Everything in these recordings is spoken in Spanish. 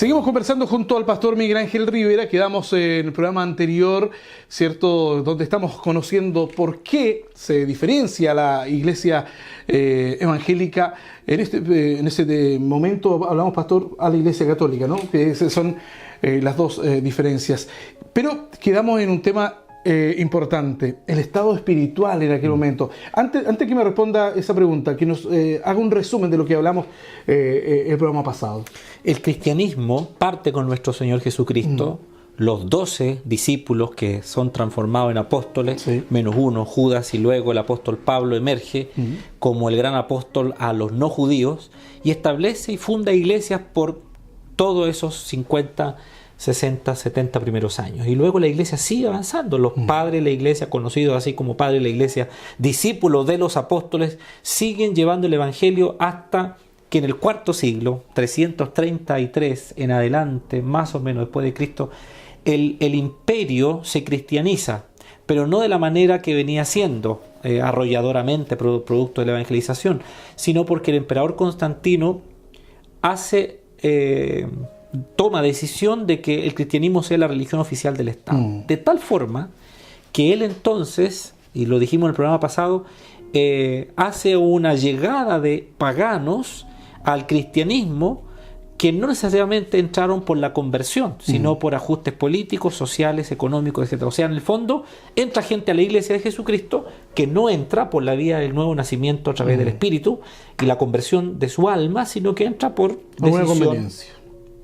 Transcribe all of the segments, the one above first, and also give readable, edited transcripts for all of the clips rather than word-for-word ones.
Seguimos conversando junto al pastor Miguel Ángel Rivera. Quedamos en el programa anterior, ¿cierto?, donde estamos conociendo por qué se diferencia la iglesia evangélica. En este momento hablamos, pastor, a la iglesia católica, ¿no? Que esas son las dos diferencias. Pero quedamos en un tema importante, el estado espiritual en aquel momento. Antes que me responda esa pregunta, que nos haga un resumen de lo que hablamos el programa pasado. El cristianismo parte con nuestro Señor Jesucristo, los 12 discípulos que son transformados en apóstoles, Sí. menos uno, Judas, y luego el apóstol Pablo emerge como el gran apóstol a los no judíos y establece y funda iglesias por todos esos 50, 60, 70 primeros años. Y luego la iglesia sigue avanzando. Los padres de la iglesia, conocidos así como padres de la iglesia, discípulos de los apóstoles, siguen llevando el evangelio hasta que en el cuarto siglo, 333 en adelante, más o menos después de Cristo, el imperio se cristianiza, pero no de la manera que venía siendo, arrolladoramente producto de la evangelización, sino porque el emperador Constantino toma decisión de que el cristianismo sea la religión oficial del Estado. De tal forma que él entonces, y lo dijimos en el programa pasado, hace una llegada de paganos al cristianismo que no necesariamente entraron por la conversión, sino por ajustes políticos, sociales, económicos, etc. O sea, en el fondo, entra gente a la iglesia de Jesucristo que no entra por la vía del nuevo nacimiento a través del Espíritu y la conversión de su alma, sino que entra por decisión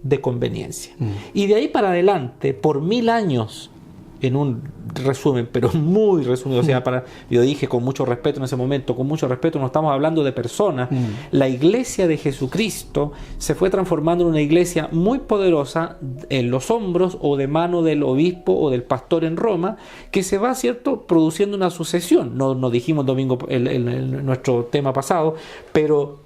de conveniencia. Y de ahí para adelante, por 1000 años, en un resumen, pero muy resumido, o sea, yo dije con mucho respeto en ese momento, con mucho respeto, no estamos hablando de personas, la iglesia de Jesucristo se fue transformando en una iglesia muy poderosa en los hombros o de mano del obispo o del pastor en Roma, que se va, ¿cierto?, produciendo una sucesión. No dijimos el domingo nuestro tema pasado, pero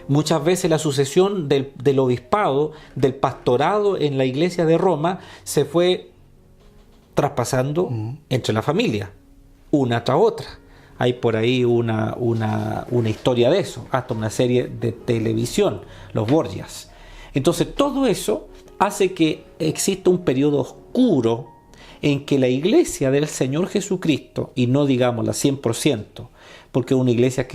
muchas veces la sucesión del obispado, del pastorado en la iglesia de Roma, se fue traspasando entre la familia, una tras otra. Hay por ahí una historia de eso, hasta una serie de televisión, los Borgias. Entonces todo eso hace que exista un periodo oscuro en que la iglesia del Señor Jesucristo, y no digamos la 100%, porque hubo iglesias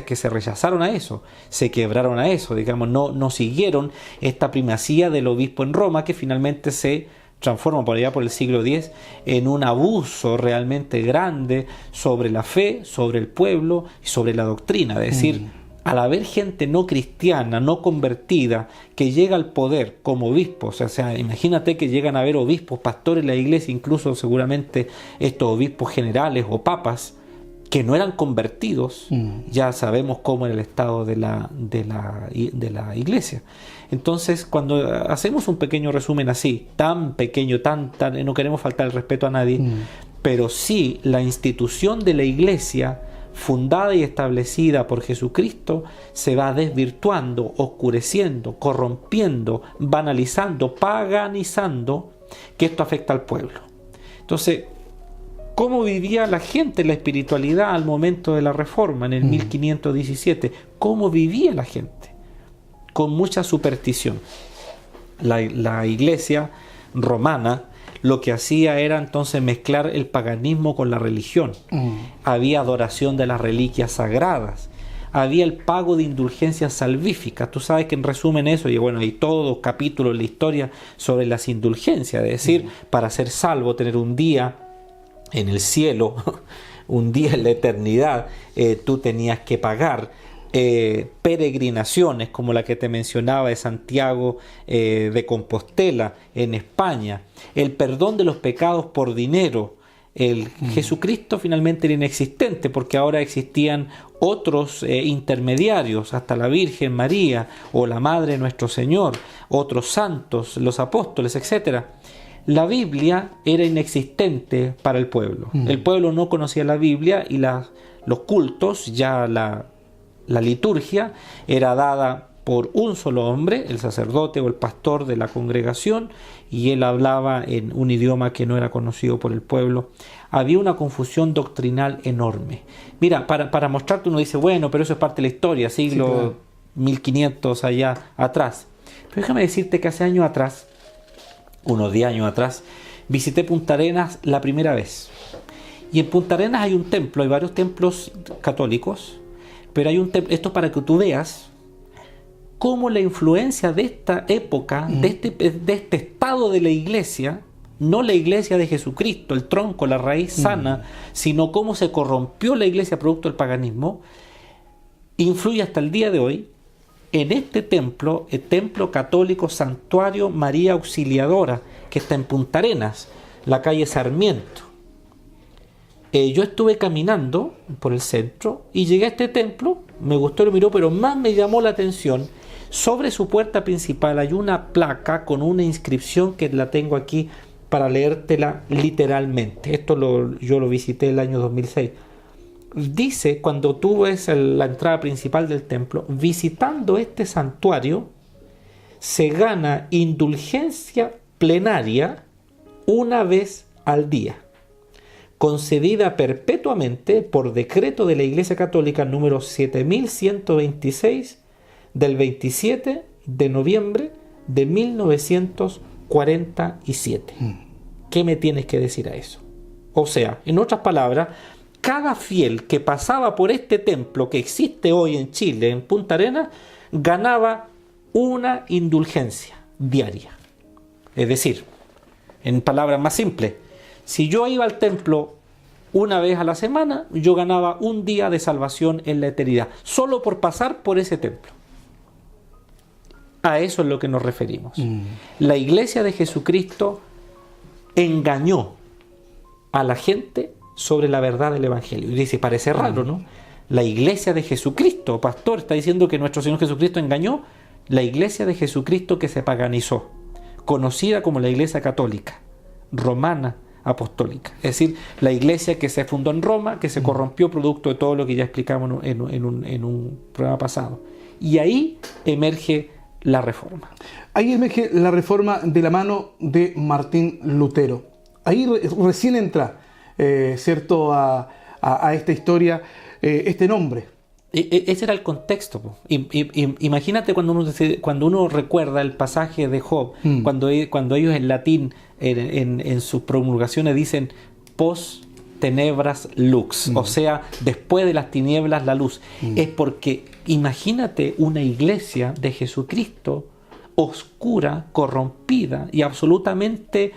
que se rechazaron a eso, se quebraron a eso, digamos, no siguieron esta primacía del obispo en Roma, que finalmente se transforma por allá por el siglo X en un abuso realmente grande sobre la fe, sobre el pueblo y sobre la doctrina. Es decir, al haber gente no cristiana, no convertida, que llega al poder como obispos, o sea, imagínate que llegan a haber obispos, pastores en la iglesia, incluso seguramente estos obispos generales o papas, que no eran convertidos, ya sabemos cómo era el estado de la iglesia. Entonces, cuando hacemos un pequeño resumen así, tan pequeño, no queremos faltar el respeto a nadie, pero sí la institución de la iglesia, fundada y establecida por Jesucristo, se va desvirtuando, oscureciendo, corrompiendo, banalizando, paganizando, que esto afecta al pueblo. Entonces, ¿cómo vivía la gente la espiritualidad al momento de la Reforma, en el 1517? ¿Cómo vivía la gente? Con mucha superstición. La iglesia romana lo que hacía era entonces mezclar el paganismo con la religión. Había adoración de las reliquias sagradas. Había el pago de indulgencias salvíficas. Tú sabes que en resumen eso, y bueno, hay todo capítulo en la historia sobre las indulgencias, es decir, para ser salvo, tener un día en el cielo, un día en la eternidad, tú tenías que pagar peregrinaciones como la que te mencionaba de Santiago de Compostela en España, el perdón de los pecados por dinero. Jesucristo finalmente era inexistente porque ahora existían otros intermediarios, hasta la Virgen María o la Madre de nuestro Señor, otros santos, los apóstoles, etc. La Biblia era inexistente para el pueblo. El pueblo no conocía la Biblia y los cultos, ya la liturgia era dada por un solo hombre, el sacerdote o el pastor de la congregación, y él hablaba en un idioma que no era conocido por el pueblo. Había una confusión doctrinal enorme. Mira, para mostrarte, uno dice, bueno, pero eso es parte de la historia, siglo 1500 allá atrás. Pero déjame decirte que hace años atrás, unos 10 años atrás, visité Punta Arenas la primera vez. Y en Punta Arenas hay un templo, hay varios templos católicos, pero hay un templo, esto es para que tú veas cómo la influencia de esta época, de este estado de la iglesia, no la iglesia de Jesucristo, el tronco, la raíz sana, sino cómo se corrompió la iglesia producto del paganismo, influye hasta el día de hoy en este templo, el templo católico Santuario María Auxiliadora, que está en Punta Arenas, la calle Sarmiento. Yo estuve caminando por el centro y llegué a este templo, me gustó, lo miró, pero más me llamó la atención, sobre su puerta principal hay una placa con una inscripción que la tengo aquí para leértela literalmente. Yo lo visité el año 2006. Dice, cuando tú ves la entrada principal del templo, visitando este santuario, se gana indulgencia plenaria una vez al día, concedida perpetuamente por decreto de la Iglesia Católica número 7126 del 27 de noviembre de 1947. ¿Qué me tienes que decir a eso? O sea, en otras palabras, cada fiel que pasaba por este templo que existe hoy en Chile, en Punta Arenas, ganaba una indulgencia diaria. Es decir, en palabras más simples, si yo iba al templo una vez a la semana, yo ganaba un día de salvación en la eternidad, solo por pasar por ese templo. A eso es lo que nos referimos. La Iglesia de Jesucristo engañó a la gente sobre la verdad del Evangelio. Y dice, parece raro, ¿no? La Iglesia de Jesucristo, pastor, está diciendo que nuestro Señor Jesucristo engañó. La Iglesia de Jesucristo que se paganizó, conocida como la Iglesia Católica, Romana, Apostólica. Es decir, la Iglesia que se fundó en Roma, que se corrompió producto de todo lo que ya explicamos en un programa pasado. Y ahí emerge la Reforma. Ahí emerge la Reforma de la mano de Martín Lutero. Ahí recién entra, ¿cierto?, a esta historia, este nombre. Ese era el contexto. Imagínate cuando uno recuerda el pasaje de Job, cuando ellos en latín, en sus promulgaciones dicen post tenebras lux, o sea, después de las tinieblas la luz. Es porque imagínate una iglesia de Jesucristo oscura, corrompida y absolutamente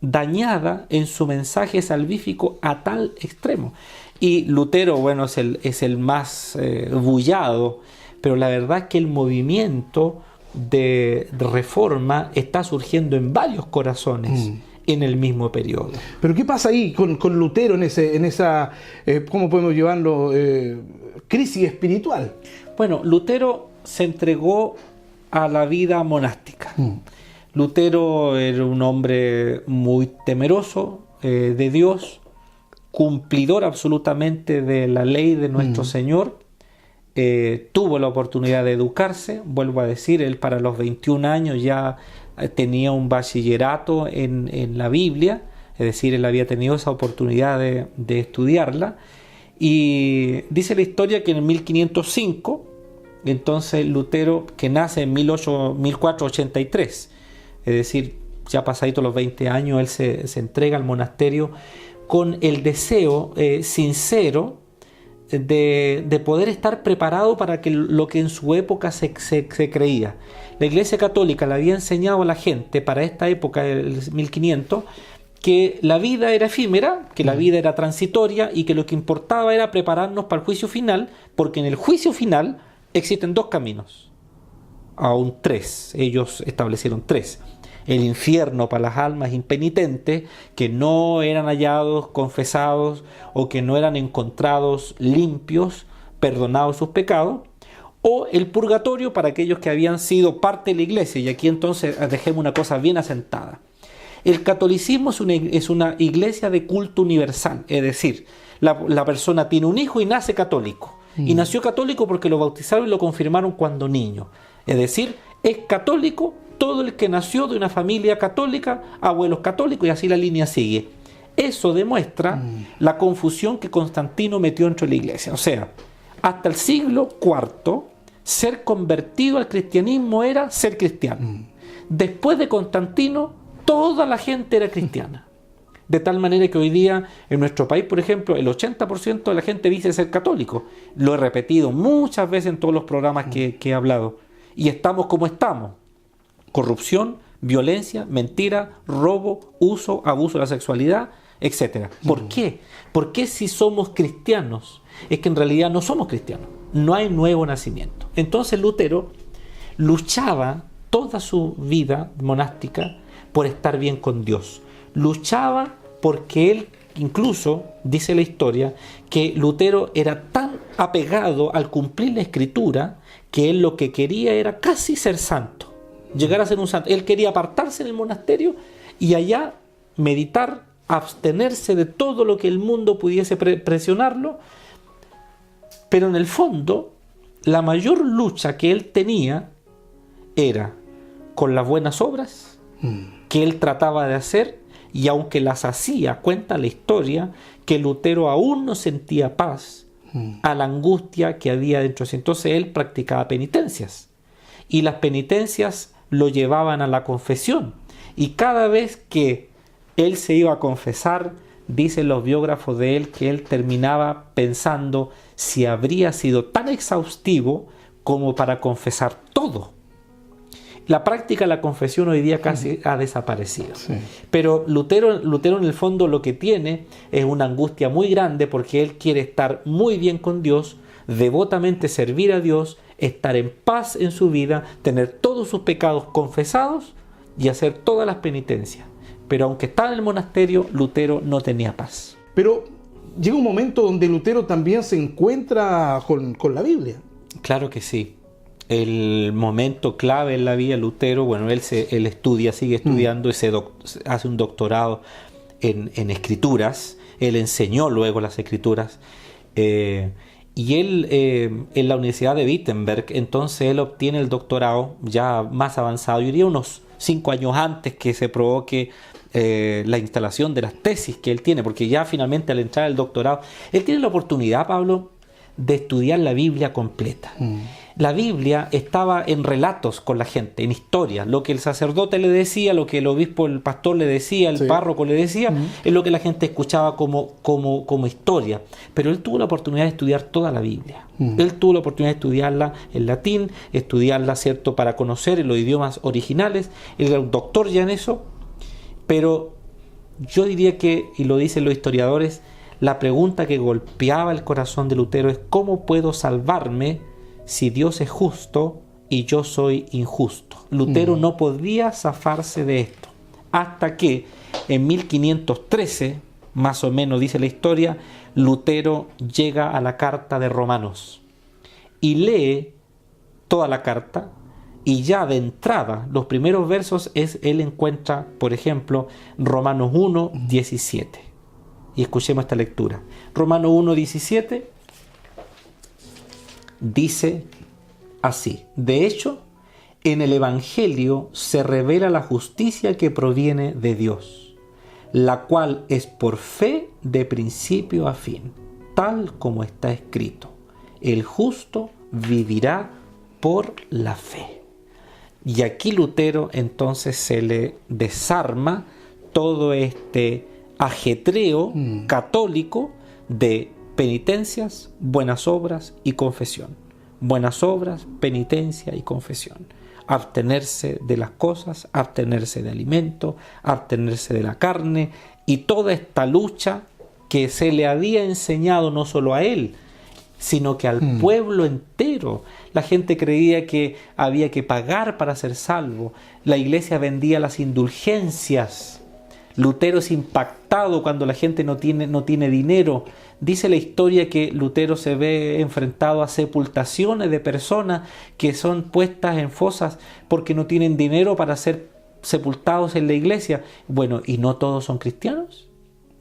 dañada en su mensaje salvífico a tal extremo. Y Lutero, bueno, es el más bullado, pero la verdad es que el movimiento de reforma está surgiendo en varios corazones en el mismo periodo. Pero ¿qué pasa ahí con Lutero en esa ¿cómo podemos llamarlo? Crisis espiritual. Bueno, Lutero se entregó a la vida monástica. Lutero era un hombre muy temeroso de Dios, cumplidor absolutamente de la ley de nuestro Señor. Tuvo la oportunidad de educarse, vuelvo a decir, él para los 21 años ya tenía un bachillerato en la Biblia, es decir, él había tenido esa oportunidad de estudiarla, y dice la historia que en 1505, entonces Lutero, que nace en 1483, es decir, ya pasaditos los 20 años, él se entrega al monasterio con el deseo sincero de poder estar preparado para lo que en su época se creía. La Iglesia Católica le había enseñado a la gente para esta época del 1500 que la vida era efímera, que la vida era transitoria y que lo que importaba era prepararnos para el juicio final, porque en el juicio final existen dos caminos, aún tres, ellos establecieron tres. El infierno para las almas impenitentes que no eran hallados, confesados o que no eran encontrados limpios, perdonados sus pecados, o el purgatorio para aquellos que habían sido parte de la iglesia. Y aquí entonces dejemos una cosa bien asentada. El catolicismo es una iglesia de culto universal, es decir, la persona tiene un hijo y nace católico. Y nació católico porque lo bautizaron y lo confirmaron cuando niño. Es decir, es católico todo el que nació de una familia católica, abuelos católicos, y así la línea sigue. Eso demuestra la confusión que Constantino metió dentro de la iglesia. O sea, hasta el siglo IV ser convertido al cristianismo era ser cristiano. Después de Constantino, toda la gente era cristiana. De tal manera que hoy día en nuestro país, por ejemplo, el 80% de la gente dice ser católico. Lo he repetido muchas veces en todos los programas que he hablado. Y estamos como estamos. Corrupción, violencia, mentira, robo, uso, abuso de la sexualidad, etc. ¿Por qué? Porque si somos cristianos, es que en realidad no somos cristianos. No hay nuevo nacimiento. Entonces Lutero luchaba toda su vida monástica por estar bien con Dios. Luchaba porque él, incluso, dice la historia, que Lutero era tan apegado al cumplir la Escritura que él lo que quería era casi ser santo, llegar a ser un santo. Él quería apartarse en el monasterio y allá meditar, abstenerse de todo lo que el mundo pudiese presionarlo, pero en el fondo la mayor lucha que él tenía era con las buenas obras que él trataba de hacer, y aunque las hacía, cuenta la historia, que Lutero aún no sentía paz a la angustia que había dentro de sí. Entonces él practicaba penitencias, y las penitencias lo llevaban a la confesión, y cada vez que él se iba a confesar, dicen los biógrafos de él que él terminaba pensando si habría sido tan exhaustivo como para confesar todo. La práctica de la confesión hoy día casi ha desaparecido. Sí. Pero Lutero en el fondo lo que tiene es una angustia muy grande, porque él quiere estar muy bien con Dios, devotamente servir a Dios, estar en paz en su vida, tener todos sus pecados confesados y hacer todas las penitencias. Pero aunque estaba en el monasterio, Lutero no tenía paz. Pero llega un momento donde Lutero también se encuentra con la Biblia. Claro que sí. El momento clave en la vida de Lutero, bueno, él estudia, sigue estudiando, hace un doctorado en escrituras. Él enseñó luego las escrituras. Y él, en la Universidad de Wittenberg, entonces él obtiene el doctorado ya más avanzado. Yo diría unos 5 años antes que se provoque la instalación de las tesis que él tiene, porque ya finalmente al entrar al doctorado, él tiene la oportunidad, Pablo, de estudiar la Biblia completa. La Biblia estaba en relatos con la gente, en historias. Lo que el sacerdote le decía, lo que el obispo, el pastor le decía, el párroco le decía, es lo que la gente escuchaba como historia. Pero él tuvo la oportunidad de estudiar toda la Biblia. Él tuvo la oportunidad de estudiarla en latín, estudiarla, ¿cierto?, para conocer los idiomas originales. Él era un doctor ya en eso. Pero yo diría que, y lo dicen los historiadores, la pregunta que golpeaba el corazón de Lutero es: ¿cómo puedo salvarme si Dios es justo y yo soy injusto? Lutero no podía zafarse de esto, hasta que en 1513, más o menos dice la historia, Lutero llega a la carta de Romanos y lee toda la carta, y ya de entrada, los primeros versos, él encuentra, por ejemplo, Romanos 1, 17. Y escuchemos esta lectura. Romanos 1, 17 dice así: de hecho, en el Evangelio se revela la justicia que proviene de Dios, la cual es por fe de principio a fin, tal como está escrito: el justo vivirá por la fe. Y aquí Lutero entonces se le desarma todo este ajetreo católico de penitencias, buenas obras y confesión. Buenas obras, penitencia y confesión. Abstenerse de las cosas, abstenerse de alimento, abstenerse de la carne, y toda esta lucha que se le había enseñado no solo a él, sino que al pueblo entero. La gente creía que había que pagar para ser salvo. La iglesia vendía las indulgencias. Lutero es impactado cuando la gente no tiene dinero. Dice la historia que Lutero se ve enfrentado a sepultaciones de personas que son puestas en fosas porque no tienen dinero para ser sepultados en la iglesia. Bueno, ¿y no todos son cristianos?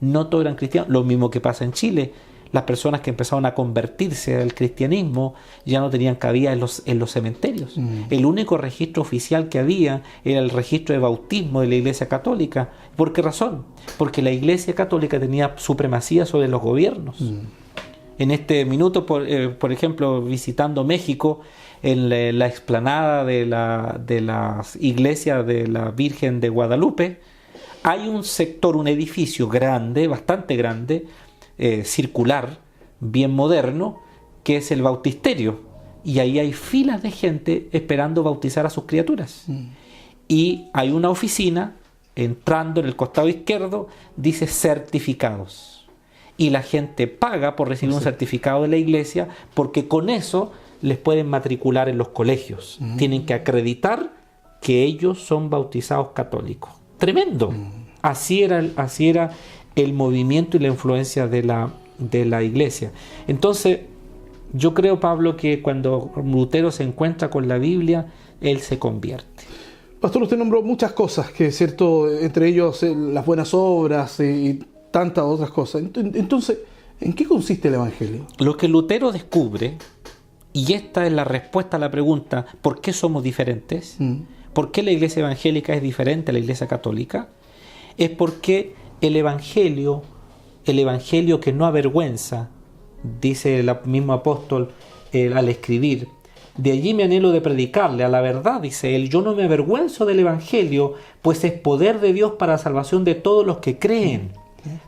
No todos eran cristianos. Lo mismo que pasa en Chile. Las personas que empezaron a convertirse al cristianismo ya no tenían cabida en los cementerios. El único registro oficial que había era el registro de bautismo de la Iglesia Católica. ¿Por qué razón? Porque la Iglesia Católica tenía supremacía sobre los gobiernos. En este minuto, por ejemplo, visitando México, en la explanada de las iglesias de la Virgen de Guadalupe, hay un sector, un edificio grande, bastante grande, circular, bien moderno, que es el bautisterio. Y ahí hay filas de gente esperando bautizar a sus criaturas. Y hay una oficina, entrando en el costado izquierdo, dice certificados. Y la gente paga por recibir un certificado de la iglesia, porque con eso les pueden matricular en los colegios. Tienen que acreditar que ellos son bautizados católicos. Tremendo. Así era el movimiento y la influencia de la iglesia. Entonces, yo creo, Pablo, que cuando Lutero se encuentra con la Biblia, él se convierte. Pastor, usted nombró muchas cosas, que es cierto, entre ellos las buenas obras y tantas otras cosas. Entonces, ¿en qué consiste el Evangelio? Lo que Lutero descubre, y esta es la respuesta a la pregunta, ¿por qué somos diferentes? ¿Por qué la iglesia evangélica es diferente a la iglesia católica? Es porque el Evangelio que no avergüenza, dice el mismo apóstol al escribir, de allí me anhelo de predicarle a la verdad, dice él, yo no me avergüenzo del Evangelio, pues es poder de Dios para la salvación de todos los que creen,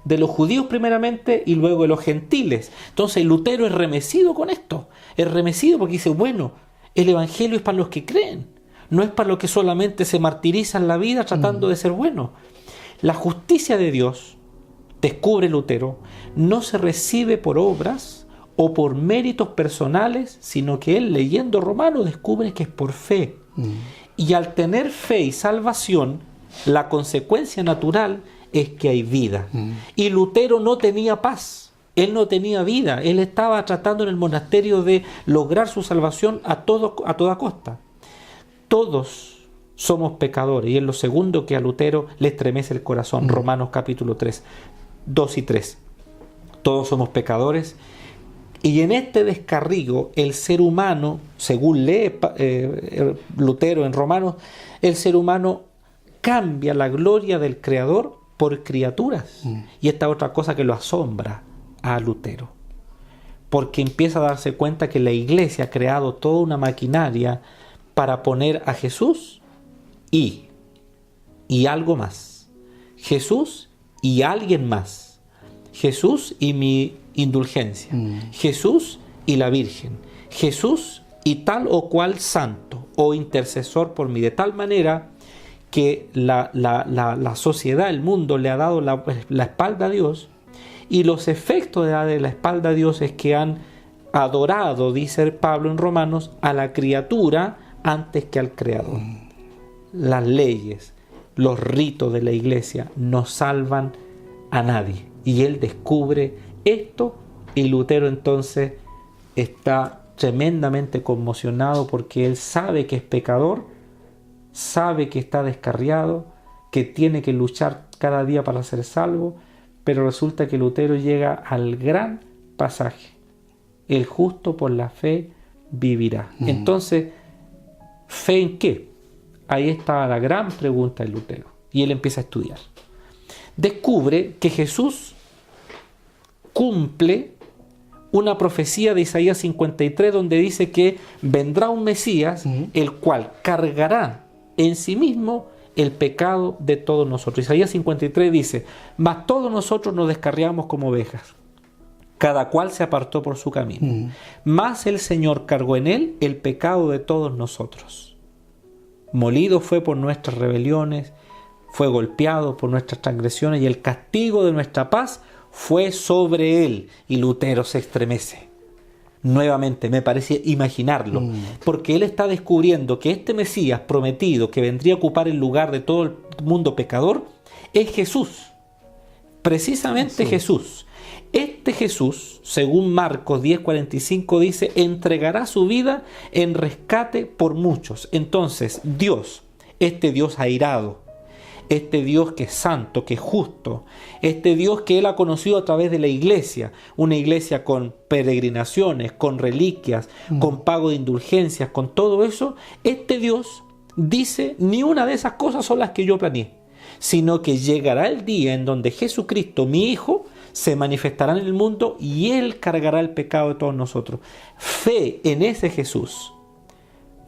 de los judíos primeramente y luego de los gentiles. Entonces Lutero es remecido con esto, es remecido porque dice, bueno, el Evangelio es para los que creen, no es para los que solamente se martirizan la vida tratando de ser buenos. La justicia de Dios, descubre Lutero, no se recibe por obras o por méritos personales, sino que él, leyendo Romanos, descubre que es por fe. Y al tener fe y salvación, la consecuencia natural es que hay vida. Y Lutero no tenía paz, él no tenía vida, él estaba tratando en el monasterio de lograr su salvación a toda costa. Todos somos pecadores, y es lo segundo que a Lutero le estremece el corazón. Romanos capítulo 3, 2 y 3. Todos somos pecadores, y en este descarrío el ser humano, según lee Lutero en Romanos, el ser humano cambia la gloria del Creador por criaturas. Y esta otra cosa que lo asombra a Lutero, porque empieza a darse cuenta que la iglesia ha creado toda una maquinaria para poner a Jesús y algo más. Jesús y alguien más. Jesús y mi indulgencia. Jesús y la Virgen. Jesús y tal o cual santo o intercesor por mí. De tal manera que la sociedad, el mundo le ha dado la espalda a Dios, y los efectos de darle la espalda a Dios es que han adorado, dice Pablo en Romanos, a la criatura antes que al Creador. Las leyes, los ritos de la iglesia no salvan a nadie. Y él descubre esto, y Lutero entonces está tremendamente conmocionado porque él sabe que es pecador, sabe que está descarriado, que tiene que luchar cada día para ser salvo, pero resulta que Lutero llega al gran pasaje: el justo por la fe vivirá. Entonces, ¿fe en qué? Ahí está la gran pregunta de Lutero. Y él empieza a estudiar. Descubre que Jesús cumple una profecía de Isaías 53, donde dice que vendrá un Mesías, el cual cargará en sí mismo el pecado de todos nosotros. Isaías 53 dice: mas todos nosotros nos descarriamos como ovejas, cada cual se apartó por su camino. Mas el Señor cargó en él el pecado de todos nosotros. Molido fue por nuestras rebeliones, fue golpeado por nuestras transgresiones, y el castigo de nuestra paz fue sobre él. Y Lutero se estremece. Nuevamente, me parece imaginarlo, porque él está descubriendo que este Mesías prometido, que vendría a ocupar el lugar de todo el mundo pecador, es Jesús. Precisamente Jesús. Este Jesús, según Marcos 10:45, dice: entregará su vida en rescate por muchos. Entonces, Dios, este Dios airado, este Dios que es santo, que es justo, este Dios que él ha conocido a través de la iglesia, una iglesia con peregrinaciones, con reliquias, con pago de indulgencias, con todo eso, este Dios dice: ni una de esas cosas son las que yo planeé, sino que llegará el día en donde Jesucristo, mi Hijo, se manifestarán en el mundo y Él cargará el pecado de todos nosotros. Fe en ese Jesús.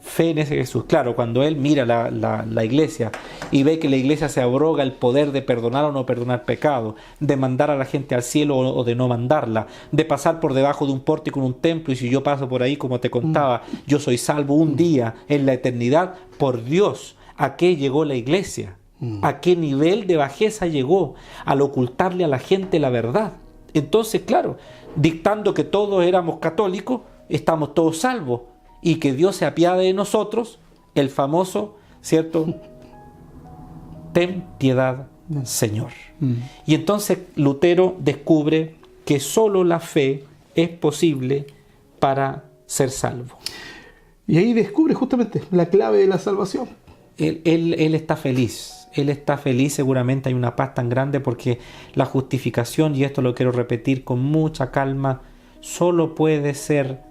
Fe en ese Jesús. Claro, cuando Él mira la iglesia y ve que la iglesia se abroga el poder de perdonar o no perdonar pecado, de mandar a la gente al cielo o de no mandarla, de pasar por debajo de un pórtico en un templo, y si yo paso por ahí, como te contaba, yo soy salvo un día en la eternidad. Por Dios, ¿a qué llegó la iglesia? ¿A qué nivel de bajeza llegó? Al ocultarle a la gente la verdad. Entonces, claro, dictando que todos éramos católicos, estamos todos salvos, y que Dios se apiade de nosotros, el famoso, ¿cierto? Ten piedad, Señor. Y entonces Lutero descubre que solo la fe es posible para ser salvo. Y ahí descubre justamente la clave de la salvación. Él está feliz. Él está feliz, seguramente hay una paz tan grande, porque la justificación, y esto lo quiero repetir con mucha calma, solo puede ser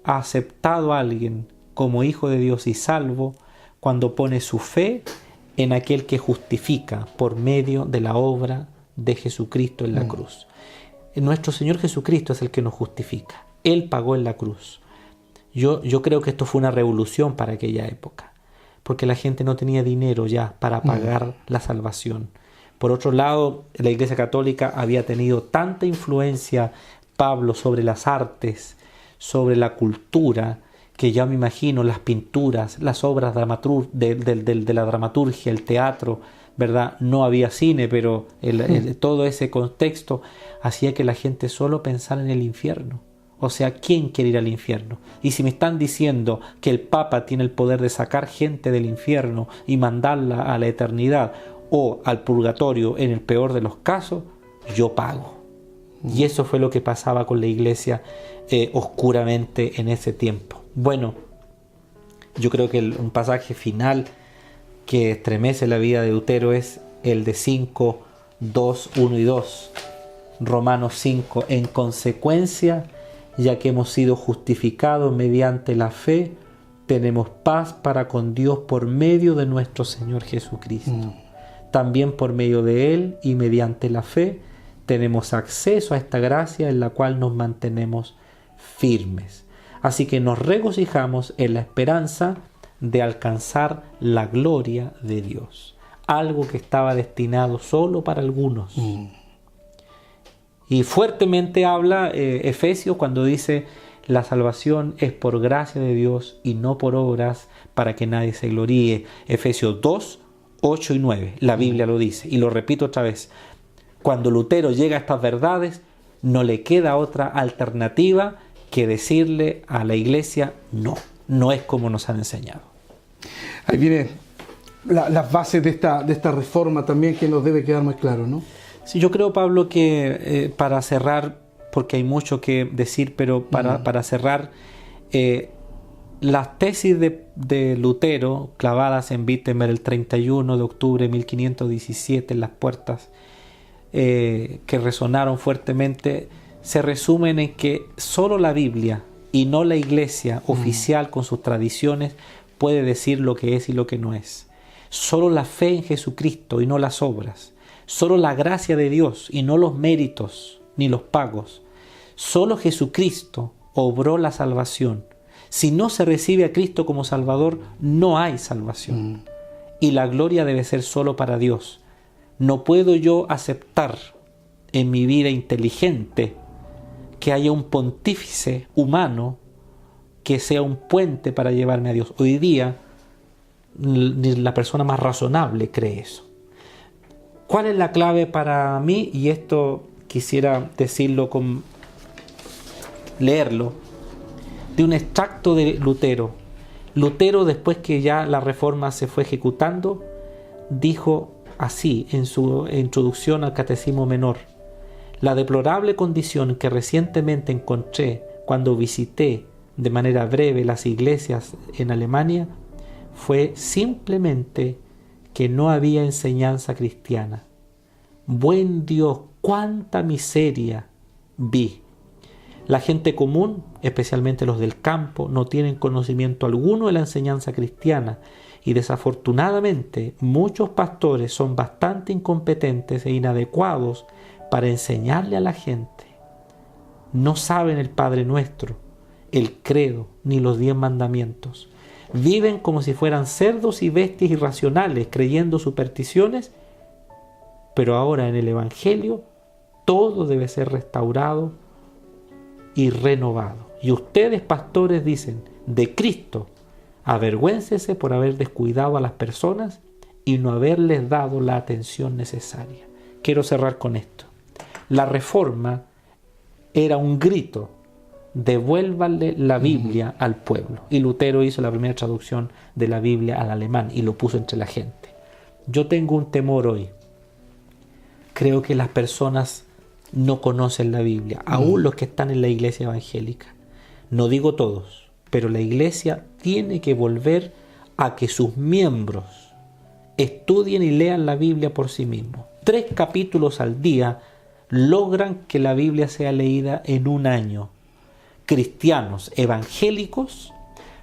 aceptado a alguien como hijo de Dios y salvo cuando pone su fe en aquel que justifica por medio de la obra de Jesucristo en la cruz. Nuestro Señor Jesucristo es el que nos justifica. Él pagó en la cruz. Yo creo que esto fue una revolución para aquella época, porque la gente no tenía dinero ya para pagar la salvación. Por otro lado, la Iglesia Católica había tenido tanta influencia, Pablo, sobre las artes, sobre la cultura, que ya me imagino las pinturas, las obras de la dramaturgia, el teatro, ¿verdad? No había cine, pero todo ese contexto hacía que la gente solo pensara en el infierno. O sea, ¿quién quiere ir al infierno? Y si me están diciendo que el Papa tiene el poder de sacar gente del infierno y mandarla a la eternidad o al purgatorio en el peor de los casos, yo pago. Y eso fue lo que pasaba con la iglesia oscuramente en ese tiempo. Bueno, yo creo que un pasaje final que estremece la vida de Lutero es el de 5, 2, 1 y 2. Romanos 5. En consecuencia, ya que hemos sido justificados mediante la fe, tenemos paz para con Dios por medio de nuestro Señor Jesucristo. También por medio de Él y mediante la fe, tenemos acceso a esta gracia en la cual nos mantenemos firmes. Así que nos regocijamos en la esperanza de alcanzar la gloria de Dios. Algo que estaba destinado solo para algunos. Y fuertemente habla Efesios cuando dice: la salvación es por gracia de Dios y no por obras, para que nadie se gloríe. Efesios 2, 8 y 9. La Biblia lo dice. Y lo repito otra vez. Cuando Lutero llega a estas verdades, no le queda otra alternativa que decirle a la iglesia: no es como nos han enseñado. Ahí viene las bases de esta reforma también, que nos debe quedar muy claro, ¿no? Sí, yo creo, Pablo, que para cerrar, porque hay mucho que decir, pero para cerrar, las tesis de Lutero, clavadas en Wittenberg el 31 de octubre de 1517 en las puertas, que resonaron fuertemente, se resumen en que solo la Biblia y no la iglesia oficial con sus tradiciones puede decir lo que es y lo que no es. Solo la fe en Jesucristo y no las obras. Solo la gracia de Dios y no los méritos ni los pagos. Solo Jesucristo obró la salvación. Si no se recibe a Cristo como Salvador, no hay salvación. Y la gloria debe ser solo para Dios. No puedo yo aceptar en mi vida inteligente que haya un pontífice humano que sea un puente para llevarme a Dios. Hoy día, la persona más razonable cree eso. ¿Cuál es la clave para mí? Y esto quisiera decirlo leerlo, de un extracto de Lutero. Lutero, después que ya la reforma se fue ejecutando, dijo así en su introducción al Catecismo Menor: la deplorable condición que recientemente encontré cuando visité de manera breve las iglesias en Alemania fue simplemente que no había enseñanza cristiana. Buen Dios, cuánta miseria vi. La gente común, especialmente los del campo, no tienen conocimiento alguno de la enseñanza cristiana, y desafortunadamente muchos pastores son bastante incompetentes e inadecuados para enseñarle a la gente. No saben el Padre Nuestro, el credo, ni los 10 mandamientos. Viven como si fueran cerdos y bestias irracionales, creyendo supersticiones, pero ahora en el Evangelio todo debe ser restaurado y renovado. Y ustedes, pastores, dicen, de Cristo, avergüéncese por haber descuidado a las personas y no haberles dado la atención necesaria. Quiero cerrar con esto. La Reforma era un grito: devuélvanle la Biblia al pueblo. Y Lutero hizo la primera traducción de la Biblia al alemán y lo puso entre la gente. Yo tengo un temor hoy. Creo que las personas no conocen la Biblia, aún los que están en la iglesia evangélica. No digo todos, pero la iglesia tiene que volver a que sus miembros estudien y lean la Biblia por sí mismos. 3 capítulos al día logran que la Biblia sea leída en un año. Cristianos evangélicos,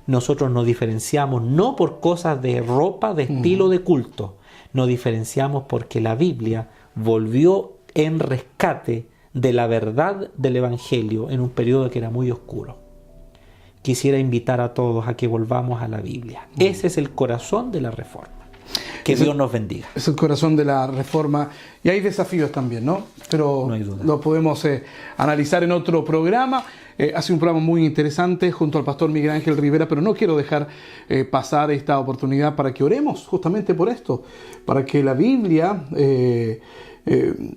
nosotros nos diferenciamos no por cosas de ropa, de estilo, de culto. Nos diferenciamos porque la Biblia volvió en rescate de la verdad del Evangelio en un periodo que era muy oscuro. Quisiera invitar a todos a que volvamos a la Biblia. Ese es el corazón de la Reforma. Que Dios nos bendiga. Es el corazón de la Reforma. Y hay desafíos también, ¿no? Pero no hay duda. Lo podemos analizar en otro programa. Ha sido un programa muy interesante junto al pastor Miguel Ángel Rivera, pero no quiero dejar pasar esta oportunidad para que oremos justamente por esto, para que la Biblia,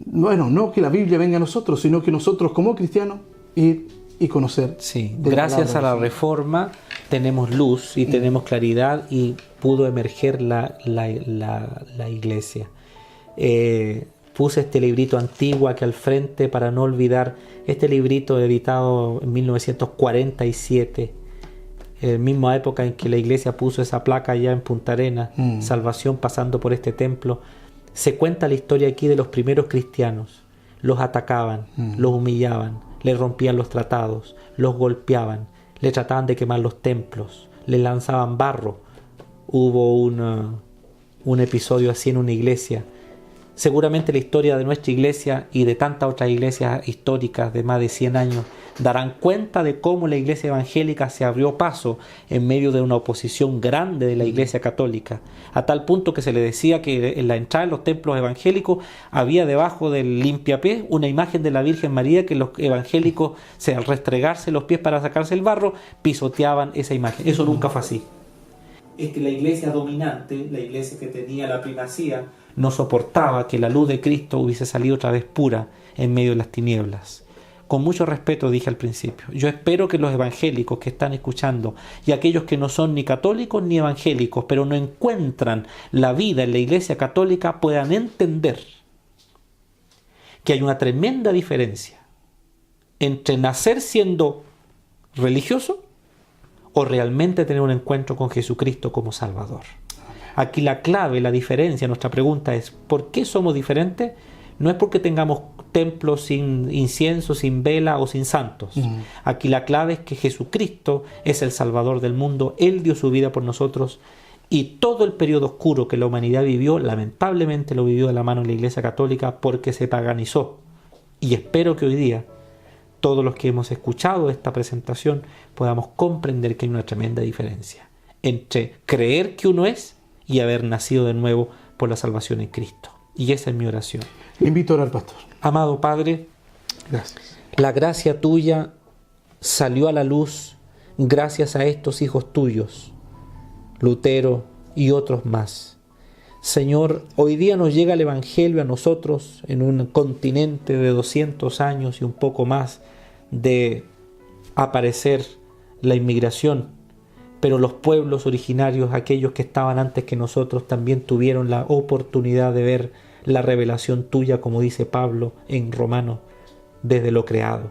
no que la Biblia venga a nosotros, sino que nosotros como cristianos y conocer. Sí, gracias a la Reforma tenemos luz y tenemos claridad y pudo emerger la iglesia. Puse este librito antiguo aquí al frente para no olvidar. Este librito editado en 1947, en la misma época en que la iglesia puso esa placa allá en Punta Arenas, Salvación pasando por este templo. Se cuenta la historia aquí de los primeros cristianos. Los atacaban, los humillaban, les rompían los tratados, los golpeaban, le trataban de quemar los templos, le lanzaban barro. Hubo un episodio así en una iglesia. Seguramente la historia de nuestra iglesia y de tantas otras iglesias históricas de más de 100 años darán cuenta de cómo la iglesia evangélica se abrió paso en medio de una oposición grande de la iglesia católica, a tal punto que se le decía que en la entrada de los templos evangélicos había debajo del limpiapiés una imagen de la Virgen María, que los evangélicos, al restregarse los pies para sacarse el barro, pisoteaban esa imagen. Eso nunca fue así. Es que la iglesia dominante, la iglesia que tenía la primacía, no soportaba que la luz de Cristo hubiese salido otra vez pura en medio de las tinieblas. Con mucho respeto dije al principio, yo espero que los evangélicos que están escuchando y aquellos que no son ni católicos ni evangélicos, pero no encuentran la vida en la iglesia católica, puedan entender que hay una tremenda diferencia entre nacer siendo religioso o realmente tener un encuentro con Jesucristo como Salvador. Aquí la clave, la diferencia, nuestra pregunta es: ¿por qué somos diferentes? No es porque tengamos templos sin incienso, sin vela o sin santos. Aquí la clave es que Jesucristo es el Salvador del mundo. Él dio su vida por nosotros y todo el periodo oscuro que la humanidad vivió, lamentablemente lo vivió de la mano de la Iglesia Católica porque se paganizó. Y espero que hoy día todos los que hemos escuchado esta presentación podamos comprender que hay una tremenda diferencia entre creer que uno es y haber nacido de nuevo por la salvación en Cristo. Y esa es mi oración. Le invito a orar, pastor. Amado Padre, gracias. La gracia tuya salió a la luz gracias a estos hijos tuyos, Lutero y otros más. Señor, hoy día nos llega el Evangelio a nosotros en un continente de 200 años y un poco más de aparecer la inmigración. Pero los pueblos originarios, aquellos que estaban antes que nosotros, también tuvieron la oportunidad de ver la revelación tuya, como dice Pablo en Romanos, desde lo creado.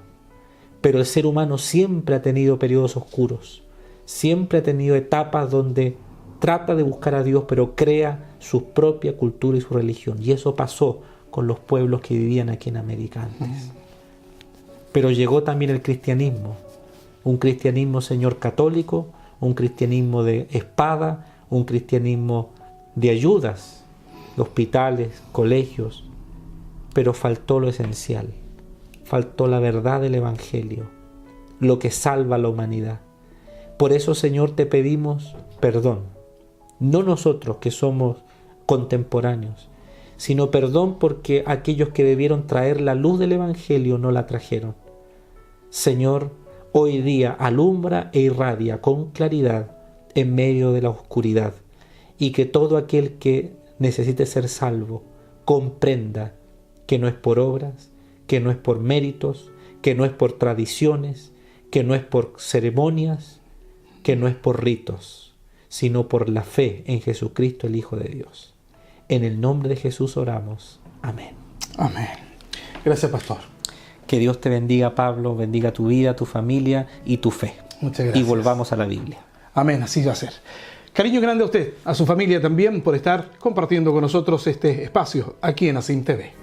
Pero el ser humano siempre ha tenido periodos oscuros, siempre ha tenido etapas donde trata de buscar a Dios, pero crea su propia cultura y su religión. Y eso pasó con los pueblos que vivían aquí en América antes. Pero llegó también el cristianismo, un cristianismo, Señor, católico, un cristianismo de espada, un cristianismo de ayudas, de hospitales, colegios, pero faltó lo esencial. Faltó la verdad del Evangelio, lo que salva a la humanidad. Por eso, Señor, te pedimos perdón. No nosotros que somos contemporáneos, sino perdón porque aquellos que debieron traer la luz del Evangelio no la trajeron. Señor, hoy día alumbra e irradia con claridad en medio de la oscuridad, y que todo aquel que necesite ser salvo comprenda que no es por obras, que no es por méritos, que no es por tradiciones, que no es por ceremonias, que no es por ritos, sino por la fe en Jesucristo, el Hijo de Dios. En el nombre de Jesús oramos. Amén. Amén. Gracias, pastor. Que Dios te bendiga, Pablo, bendiga tu vida, tu familia y tu fe. Muchas gracias. Y volvamos a la Biblia. Amén, así va a ser. Cariño grande a usted, a su familia también, por estar compartiendo con nosotros este espacio aquí en ASIM TV.